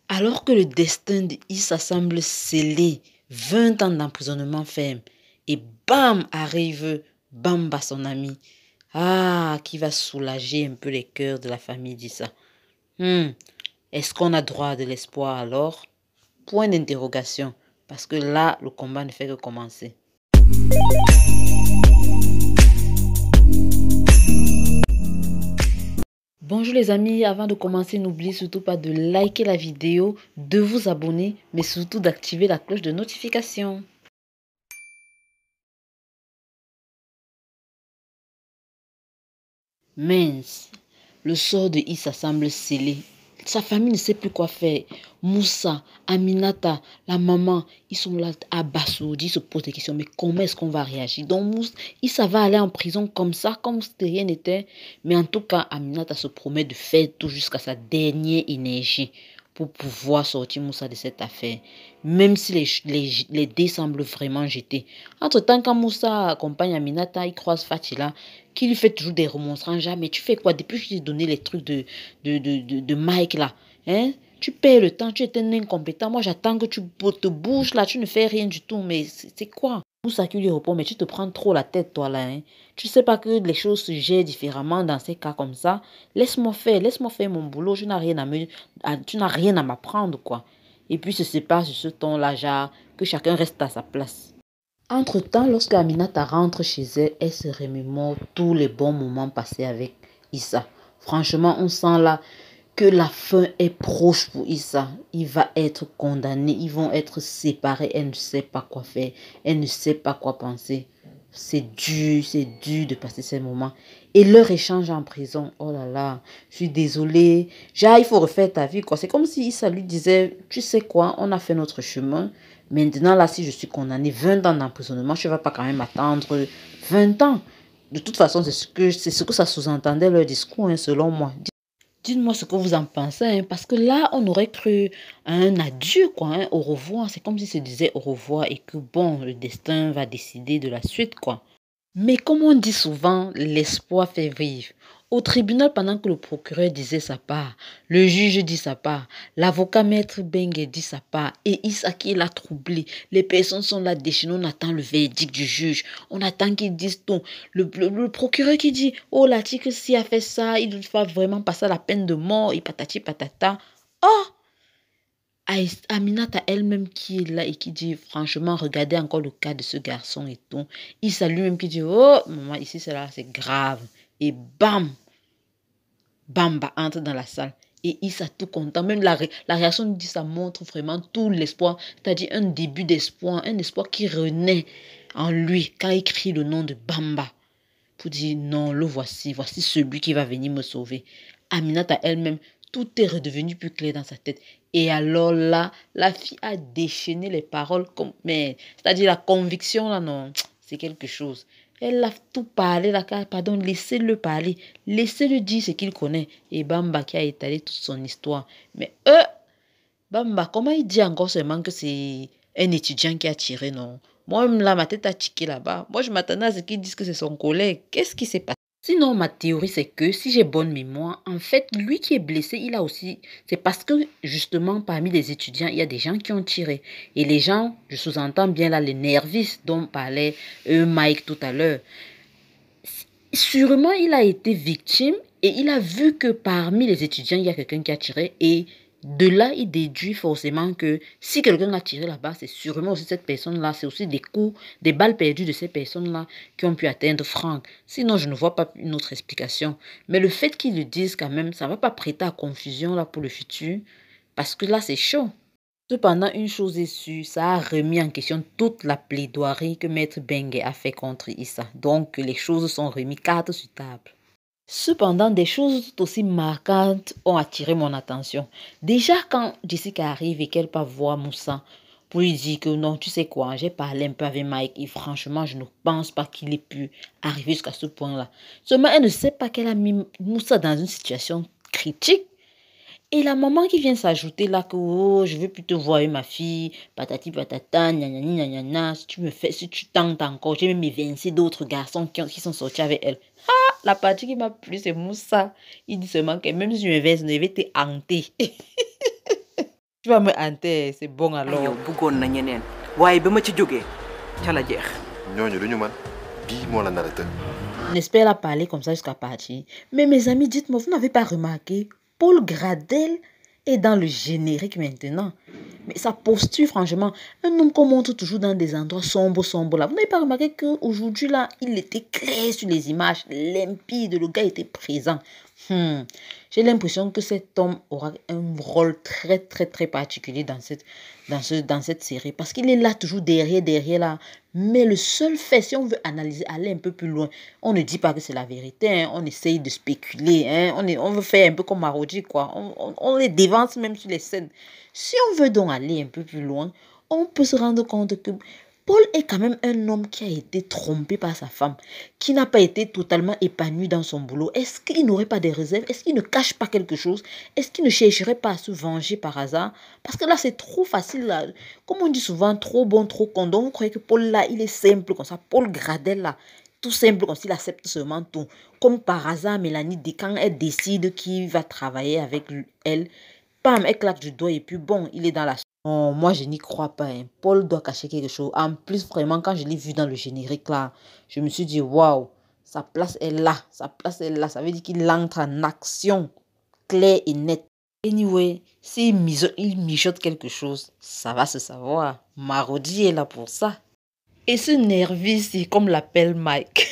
Alors que le destin d'Issa semble scellé, 20 ans d'emprisonnement ferme, et bam, arrive Bamba, son ami. Ah, qui va soulager un peu les cœurs de la famille d'Issa. Est-ce qu'on a droit à de l'espoir alors? Point d'interrogation, parce que là, le combat ne fait que commencer. Bonjour les amis, avant de commencer, n'oubliez surtout pas de liker la vidéo, de vous abonner, mais surtout d'activer la cloche de notification. Mince, le sort de Issa semble scellé. Sa famille ne sait plus quoi faire. Moussa, Aminata, la maman, ils sont là abasourdis, ils se posent des questions. Mais comment est-ce qu'on va réagir? Donc Moussa, Issa va aller en prison comme ça, comme si rien n'était. Mais en tout cas, Aminata se promet de faire tout jusqu'à sa dernière énergie pour pouvoir sortir Moussa de cette affaire. Même si les dés semblent vraiment jetés. Entre-temps, quand Moussa accompagne Aminata, il croise Fatila, qui lui fait toujours des remontrances. Mais tu fais quoi? Depuis que je t'ai donné les trucs de Mike là, hein? Tu perds le temps, tu es un incompétent. Moi, j'attends que tu te bouges là, tu ne fais rien du tout. Mais c'est quoi? Moussa qui lui répond, mais tu te prends trop la tête, toi là. Hein? Tu sais pas que les choses se gèrent différemment dans ces cas comme ça. Laisse-moi faire mon boulot. Tu n'as rien à m'apprendre, quoi. Et puis, se passe sur ce ton-là, genre, que chacun reste à sa place. Entre-temps, lorsque Aminata rentre chez elle, elle se remémore tous les bons moments passés avec Issa. Franchement, on sent là que la fin est proche pour Issa. Il va être condamné, ils vont être séparés. Elle ne sait pas quoi faire, elle ne sait pas quoi penser. C'est dur de passer ces moments. Et leur échange en prison, oh là là, je suis désolée. Genre, il faut refaire ta vie, quoi. C'est comme si Issa lui disait, tu sais quoi, on a fait notre chemin. Maintenant, là, si je suis condamné 20 ans d'emprisonnement, je ne vais pas quand même attendre 20 ans. De toute façon, c'est ce que ça sous-entendait leur discours, hein, selon moi. Dites-moi ce que vous en pensez, hein, parce que là, on aurait cru à un adieu, quoi, hein, au revoir. C'est comme si se disait au revoir et que, bon, le destin va décider de la suite, quoi. Mais comme on dit souvent, l'espoir fait vivre. Au tribunal, pendant que le procureur disait sa part, le juge dit sa part, l'avocat maître Bengue dit sa part, et Isaki l'a troublé. Les personnes sont là déchaînées, on attend le verdict du juge, on attend qu'ils disent tout. Le procureur qui dit, oh l'article s'il a fait ça, il va vraiment passer à la peine de mort, et patati patata. Oh! Aminata elle-même qui est là et qui dit, franchement, regardez encore le cas de ce garçon et tout. Il salue même qui dit, oh, maman, ici, c'est grave. Et bam, Bamba entre dans la salle. Et il s'est tout content. Même la réaction dit, ça montre vraiment tout l'espoir. C'est-à-dire un début d'espoir, un espoir qui renaît en lui quand il crie le nom de Bamba. Pour dire, non, le voici, voici celui qui va venir me sauver. Aminata elle-même, tout est redevenu plus clair dans sa tête. Et alors là, la fille a déchaîné les paroles comme... Mais, c'est-à-dire la conviction, là, non, c'est quelque chose. Elle a tout parlé, là, pardon, laissez-le parler. Laissez-le dire ce qu'il connaît. Et Bamba qui a étalé toute son histoire. Mais Bamba, comment il dit encore seulement que c'est un étudiant qui a tiré, non? Moi, là, ma tête a tiqué là-bas. Moi, je m'attendais à ce qu'ils disent que c'est son collègue. Qu'est-ce qui s'est passé? Sinon, ma théorie, c'est que si j'ai bonne mémoire, en fait, lui qui est blessé, il a aussi... C'est parce que, justement, parmi les étudiants, il y a des gens qui ont tiré. Et les gens, je sous-entends bien là, les nervistes dont parlait Mike tout à l'heure. Sûrement, il a été victime et il a vu que parmi les étudiants, il y a quelqu'un qui a tiré et de là, il déduit forcément que si quelqu'un a tiré là-bas, c'est sûrement aussi cette personne-là, c'est aussi des coups, des balles perdues de ces personnes-là qui ont pu atteindre Franck. Sinon, je ne vois pas une autre explication. Mais le fait qu'ils le disent quand même, ça ne va pas prêter à confusion là pour le futur parce que là, c'est chaud. Cependant, une chose est sûre, ça a remis en question toute la plaidoirie que Maître Bengue a fait contre Issa. Donc, les choses sont remises cartes sur table. Cependant, des choses tout aussi marquantes ont attiré mon attention. Déjà, quand Jessica arrive et qu'elle part voir Moussa pour lui dire que non, tu sais quoi, j'ai parlé un peu avec Mike et franchement, je ne pense pas qu'il ait pu arriver jusqu'à ce point-là. Seulement, elle ne sait pas qu'elle a mis Moussa dans une situation critique. Et la maman qui vient s'ajouter là que oh, je veux plus te voir avec ma fille, patati patata, gna, si tu me fais, si tu tentes encore, j'ai même évincé d'autres garçons qui sont sortis avec elle. Ah, la partie qui m'a plu, c'est Moussa. Il dit seulement que même si je me verse, je vais te hanter. Tu vas me hanter, c'est bon alors. yow bëggoon na ñeneen waaye ba ma ci jógee ca la jeex. ñooñu du ñu man bii moo la nar a tëj. N'espère la parler comme ça jusqu'à partir. Mais mes amis, dites-moi, vous n'avez pas remarqué, Paul Gradel est dans le générique maintenant. Mais sa posture, franchement, un homme qu'on montre toujours dans des endroits sombres, sombres là. Vous n'avez pas remarqué qu'aujourd'hui là, il était clair sur les images, limpide, le gars était présent. J'ai l'impression que cet homme aura un rôle très, très, très particulier dans cette série. Parce qu'il est là, toujours derrière là. Mais le seul fait, si on veut analyser, aller un peu plus loin, on ne dit pas que c'est la vérité. Hein, on essaye de spéculer. Hein, on veut faire un peu comme Marodi, quoi. On les dévance même sur les scènes. Si on veut donc aller un peu plus loin, on peut se rendre compte que Paul est quand même un homme qui a été trompé par sa femme, qui n'a pas été totalement épanoui dans son boulot. Est-ce qu'il n'aurait pas des réserves? Est-ce qu'il ne cache pas quelque chose? Est-ce qu'il ne chercherait pas à se venger par hasard? Parce que là, c'est trop facile. Là. Comme on dit souvent, trop bon, trop con. Donc, vous croyez que Paul, là, il est simple comme ça. Paul Gradel, là, tout simple comme s'il accepte seulement tout. Comme par hasard, Mélanie, quand elle décide qu'il va travailler avec elle, bam, elle claque du doigt et puis bon, il est dans la... Oh, moi, je n'y crois pas. Hein. Paul doit cacher quelque chose. En plus, vraiment, quand je l'ai vu dans le générique, là, je me suis dit, waouh, sa place est là. Sa place est là. Ça veut dire qu'il entre en action claire et nette. Anyway, s'il mijote quelque chose, ça va se savoir. Marodi est là pour ça. Et ce nerveux, comme l'appelle Mike,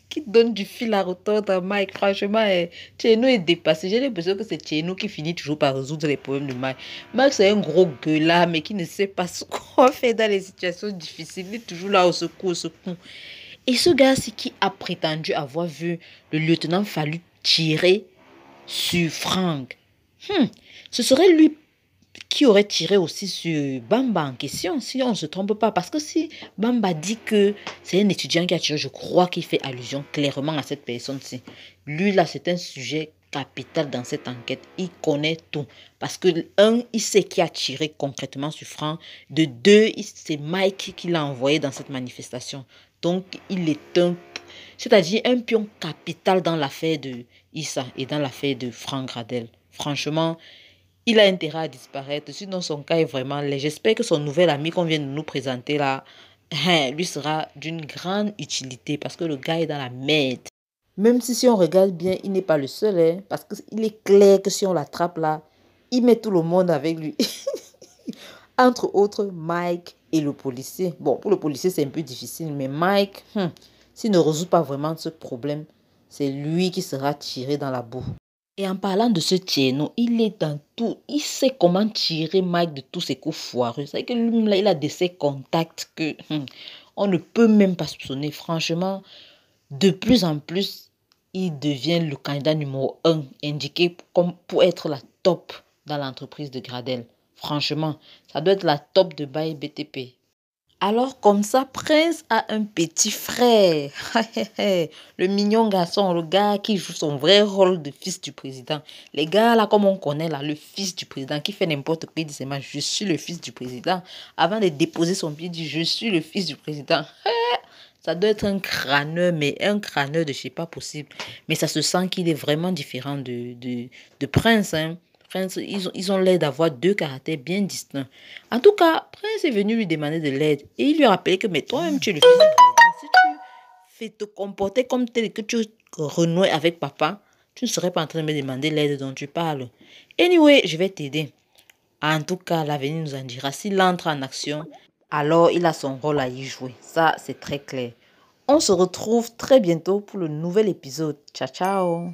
qui donne du fil à retordre à Mike, franchement, Tcheno est dépassé. J'ai l'impression que c'est Tcheno qui finit toujours par résoudre les problèmes de Mike. Mike, c'est un gros gueulard, mais qui ne sait pas ce qu'on fait dans les situations difficiles. Il est toujours là au secours, au secours. Et ce gars-ci qui a prétendu avoir vu le lieutenant Fallu tirer sur Franck. Ce serait lui qui aurait tiré aussi sur Bamba en question, si on ne se trompe pas. Parce que si Bamba dit que c'est un étudiant qui a tiré, je crois qu'il fait allusion clairement à cette personne-ci. Lui, là, c'est un sujet capital dans cette enquête. Il connaît tout. Parce que, un, il sait qui a tiré concrètement sur Franck. De deux, c'est Mike qui l'a envoyé dans cette manifestation. Donc, il est c'est-à-dire un pion capital dans l'affaire de Issa et dans l'affaire de Franck Gradel. Franchement, il a intérêt à disparaître. Sinon, son cas est vraiment laid. J'espère que son nouvel ami qu'on vient de nous présenter là, lui sera d'une grande utilité parce que le gars est dans la merde. Même si on regarde bien, il n'est pas le seul. Hein, parce qu'il est clair que si on l'attrape là, il met tout le monde avec lui. Entre autres, Mike et le policier. Bon, pour le policier, c'est un peu difficile. Mais Mike, s'il ne résout pas vraiment ce problème, c'est lui qui sera tiré dans la boue. Et en parlant de ce Tcheno, il est dans tout. Il sait comment tirer Mike de tous ses coups foireux. C'est que lui, là, il a de ces contacts que on ne peut même pas soupçonner. Franchement, de plus en plus, il devient le candidat numéro 1 indiqué comme pour être la top dans l'entreprise de Gradel. Franchement, ça doit être la top de Baye BTP. Alors comme ça, Prince a un petit frère. Le mignon garçon, le gars qui joue son vrai rôle de fils du président. Les gars là, comme on connaît là, le fils du président qui fait n'importe quoi, il dit seulement je suis le fils du président. Avant de déposer son pied, il dit je suis le fils du président. Ça doit être un crâneur, mais un crâneur de je sais pas possible. Mais ça se sent qu'il est vraiment différent de Prince, hein. Prince, ils ont l'air d'avoir deux caractères bien distincts. En tout cas, Prince est venu lui demander de l'aide. Et il lui a rappelé que, mais toi-même, tu es le fils du président. Si tu fais te comporter comme tel que tu renoues avec papa, tu ne serais pas en train de me demander l'aide dont tu parles. Anyway, je vais t'aider. En tout cas, l'avenir nous en dira. S'il entre en action, alors il a son rôle à y jouer. Ça, c'est très clair. On se retrouve très bientôt pour le nouvel épisode. Ciao, ciao.